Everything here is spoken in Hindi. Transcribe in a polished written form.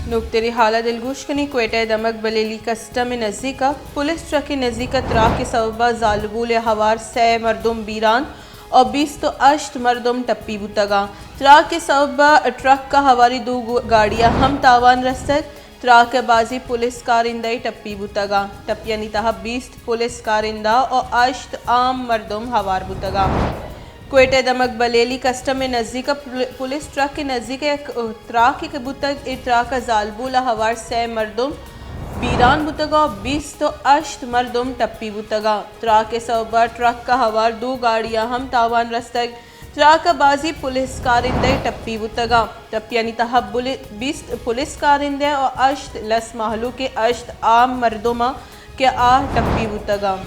नुकतेरी हाला दिलगुशकनी क्वेटा दमक बलेली कस्टम नज़दीका पुलिस ट्रक की नज़दीका त्रा के सबबा जालबूल हवार 6 मरदम बीरान और 20 तो अश्त मरदम टप्पी बुतगा त्रा के सबबा ट्रक का हवारी 2 गाड़ियाँ हम तावान रस्तक त्रा के बाजी पुलिस कारिंदा टप्पी बुतगा टप्पियानी तहा 20 पुलिस कारिंदा और अश्त आम मरदम हवार बुतगा क्वेटा दमक बलेली कस्टम में नज़दीक पुलिस ट्रक के नज़दीक एक त्रा के बुतक ए त्रा का जालबूला हवार 6 मरदम बीरान बुतगा 20 तो अश्त मरदम टप्पी बुतगा त्रा के सबा ट्रक का हवार 2 गाड़ियाँ हम तावान रस्तक त्रा का बाजी पुलिस कारिंदे टप्पी बुतगा टप्पियानी तहब 20 पुलिस कारिंदे और अश्त लस महलू के अश्त आम मरदमा के आ टप्पी बुतगा।